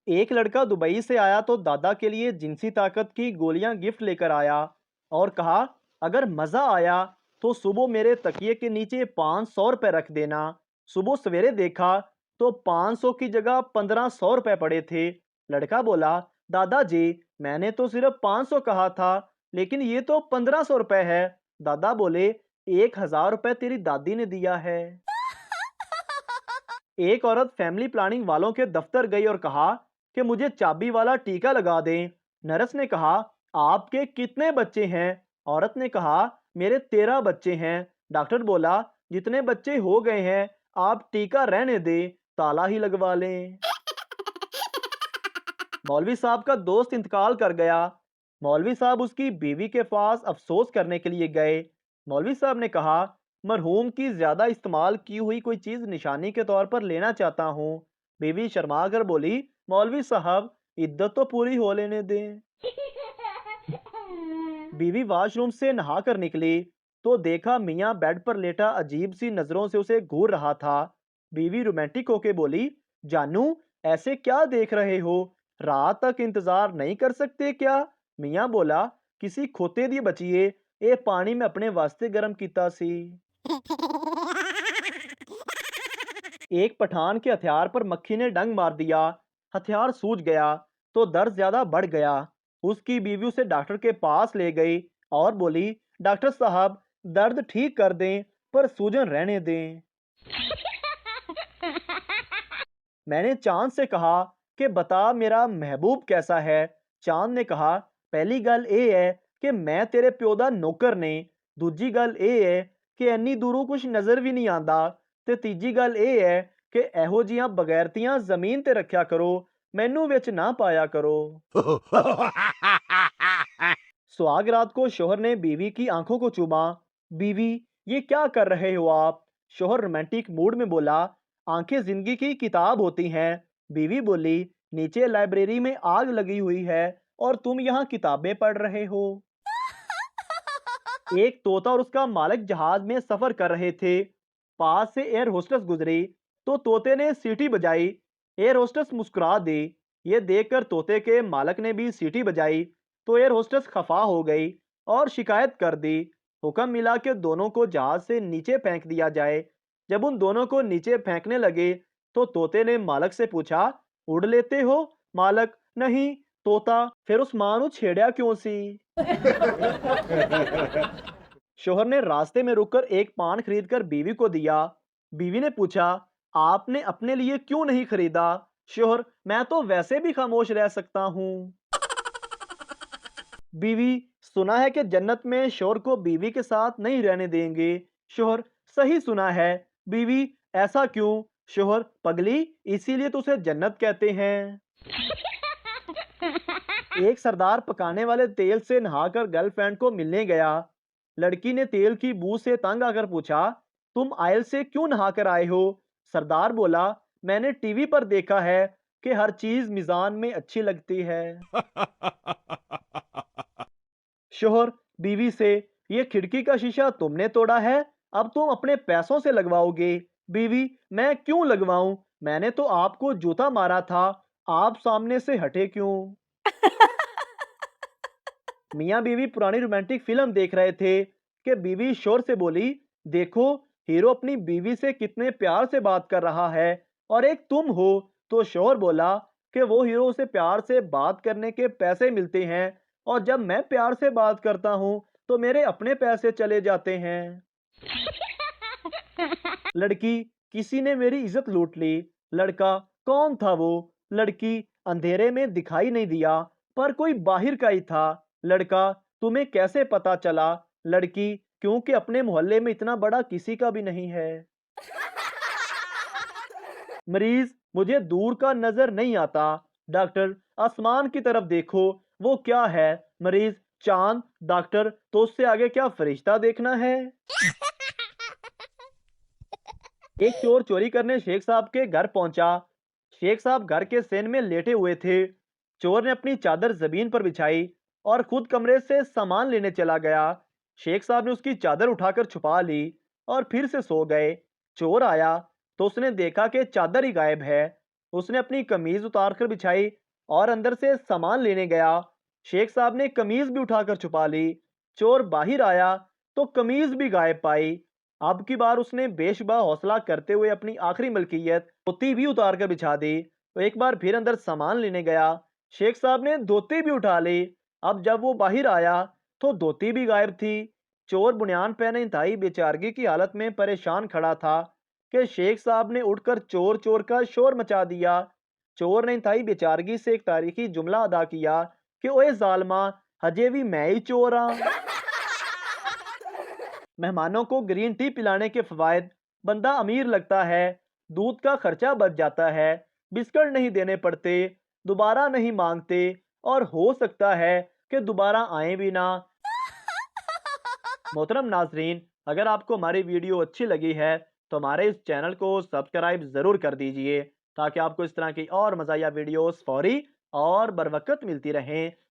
एक लड़का दुबई से आया तो दादा के लिए जिनसी ताकत की गोलियां गिफ्ट लेकर आया और कहा, अगर मजा आया तो सुबह मेरे तकिए के नीचे 500 रुपए रख देना। सुबह सवेरे देखा तो 500 की जगह 1500 रुपए पड़े थे। लड़का बोला, दादाजी मैंने तो सिर्फ 500 कहा था, लेकिन ये तो 1500 रुपए है। दादा बोले, 1000 रुपए तेरी दादी ने दिया है। एक औरत फैमिली प्लानिंग वालों के दफ्तर गई और कहा कि मुझे चाबी वाला टीका लगा दें। नर्स ने कहा, आपके कितने बच्चे हैं? औरत ने कहा, मेरे 13 बच्चे हैं। डॉक्टर बोला, जितने बच्चे हो गए हैं आप टीका रहने दें, ताला ही लगवा लें। मौलवी साहब का दोस्त इंतकाल कर गया। मौलवी साहब उसकी बीवी के पास अफसोस करने के लिए गए। मौलवी साहब ने कहा, मरहूम की ज्यादा इस्तेमाल की हुई कोई चीज निशानी के तौर पर लेना चाहता हूँ। बीवी शर्मा कर बोली, मौलवी साहब इद्दत तो पूरी हो लेने दें। बीवी वॉशरूम से नहा कर निकली तो देखा मियाँ बेड पर लेटा अजीब सी नजरों से उसे घूर रहा था। बीवी रोमांटिक होके बोली, जानू ऐसे क्या देख रहे हो? रात तक इंतजार नहीं कर सकते क्या? मियाँ बोला, किसी खोते दी बचिए, ए पानी में अपने वास्ते गर्म कीता सी। एक पठान के हथियार पर मक्खी ने डंग मार दिया। हथियार सूज गया तो दर्द ज्यादा बढ़ गया। उसकी बीवी उसे डॉक्टर के पास ले गई और बोली, डॉक्टर साहब दर्द ठीक कर दें पर सूजन रहने दें। मैंने चांद से कहा कि बता मेरा महबूब कैसा है। चांद ने कहा, पहली गल ए है कि मैं तेरे प्यो दा नौकर ने। दूजी गल ए है कि इन्नी दूरों कुछ नजर भी नहीं आंदा। ते तीजी गल ए है कि एहो जियां बगैरतियां जमीन ते रखा करो, मैनू विच ना पाया करो। सुहाग रात को शोहर ने बीवी की आंखों को चूमा। बीवी, ये क्या कर रहे हो आप? शोहर रोमांटिक मूड में बोला, आंखें जिंदगी की किताब होती हैं। बीवी बोली, नीचे लाइब्रेरी में आग लगी हुई है और तुम यहाँ किताबें पढ़ रहे हो। एक तोता और उसका मालिक जहाज में सफर कर रहे थे। पास से एयर होस्टेस गुजरी तो तोते ने सीटी बजाई। एयर होस्टेस मुस्कुरा दी। ये देखकर तोते के मालिक ने भी सीटी बजाई तो एयर होस्टेस खफा हो गई और शिकायत कर दी। हुक्म मिला कि दोनों को जहाज से नीचे फेंक दिया जाए। जब उन दोनों को नीचे फेंकने लगे तो तोते ने मालिक से पूछा, उड़ लेते हो? मालिक, नहीं। तोता, फिर उस मां नू छेड़या क्यों सी? शोहर ने रास्ते में रुककर एक पान खरीदकर बीवी को दिया। बीवी ने पूछा, आपने अपने लिए क्यों नहीं खरीदा? शोहर, मैं तो वैसे भी खामोश रह सकता हूँ। बीवी, सुना है कि जन्नत में शोहर को बीवी के साथ नहीं रहने देंगे। शोहर, सही सुना है। बीवी, ऐसा क्यों? शोहर, पगली, इसीलिए तो उसे जन्नत कहते हैं। एक सरदार पकाने वाले तेल से नहाकर गर्लफ्रेंड को मिलने गया। लड़की ने तेल की बू से तंग आकर पूछा, तुम आयल से क्यों नहाकर आए हो? सरदार बोला, मैंने टीवी पर देखा है कि हर चीज मिजान में अच्छी लगती है। शोहर बीवी से, ये खिड़की का शीशा तुमने तोड़ा है, अब तुम अपने पैसों से लगवाओगे। बीवी, मैं क्यों लगवाऊं? मैंने तो आपको जूता मारा था, आप सामने से हटे क्यों? मियाँ बीवी पुरानी रोमांटिक फिल्म देख रहे थे कि बीवी शोर से बोली, देखो हीरो अपनी बीवी से कितने प्यार से बात कर रहा है और एक तुम हो। तो शोहर बोला कि वो हीरो उसे प्यार से बात करने के पैसे मिलते हैं और जब मैं प्यार से बात करता हूँ तो मेरे अपने पैसे चले जाते हैं। लड़की, किसी ने मेरी इज्जत लूट ली। लड़का, कौन था वो? लड़की, अंधेरे में दिखाई नहीं दिया पर कोई बाहर का ही था। लड़का, तुम्हें कैसे पता चला? लड़की, क्योंकि अपने मोहल्ले में इतना बड़ा किसी का भी नहीं है। मरीज, मुझे दूर का नजर नहीं आता। डॉक्टर, आसमान की तरफ देखो, वो क्या है? मरीज, चांद। डॉक्टर, तो उससे आगे क्या फरिश्ता देखना है? एक चोर चोरी करने शेख साहब के घर पहुंचा। शेख साहब घर के सेन में लेटे हुए थे। चोर ने अपनी चादर जमीन पर बिछाई और खुद कमरे से सामान लेने चला गया। शेख साहब ने उसकी चादर उठाकर छुपा ली और फिर से सो गए। चोर आया तो उसने देखा कि चादर ही गायब है। उसने अपनी कमीज उतारकर बिछाई और अंदर से सामान लेने गया। शेख साहब ने कमीज भी उठाकर छुपा ली। चोर बाहर आया तो कमीज भी गायब पाई। अब की बार उसने बेशुबा हौसला करते हुए अपनी आखिरी मलकियत धोती भी उतार कर बिछा दी। तो एक बार फिर अंदर सामान लेने गया। शेख साहब ने धोती भी उठा ली। अब जब वो बाहर आया तो धोती भी गायब थी। चोर बुनियान पहने इंतहाई बेचारगी की हालत में परेशान खड़ा था कि शेख साहब ने उठकर चोर चोर का शोर मचा दिया। चोर ने इंतहाई बेचारगी से एक तारीखी जुमला अदा किया कि ओए जालमा, हजे भी मैं ही चोर हाँ। मेहमानों को ग्रीन टी पिलाने के फवायद। बंदा अमीर लगता है, दूध का खर्चा बच जाता है, बिस्किट नहीं देने पड़ते, दोबारा नहीं मांगते और हो सकता है कि दोबारा आए भी ना। मोहतरम नाजरीन, अगर आपको हमारी वीडियो अच्छी लगी है तो हमारे इस चैनल को सब्सक्राइब ज़रूर कर दीजिए ताकि आपको इस तरह की और मज़ाया वीडियोस फौरी और बर वक्त मिलती रहें।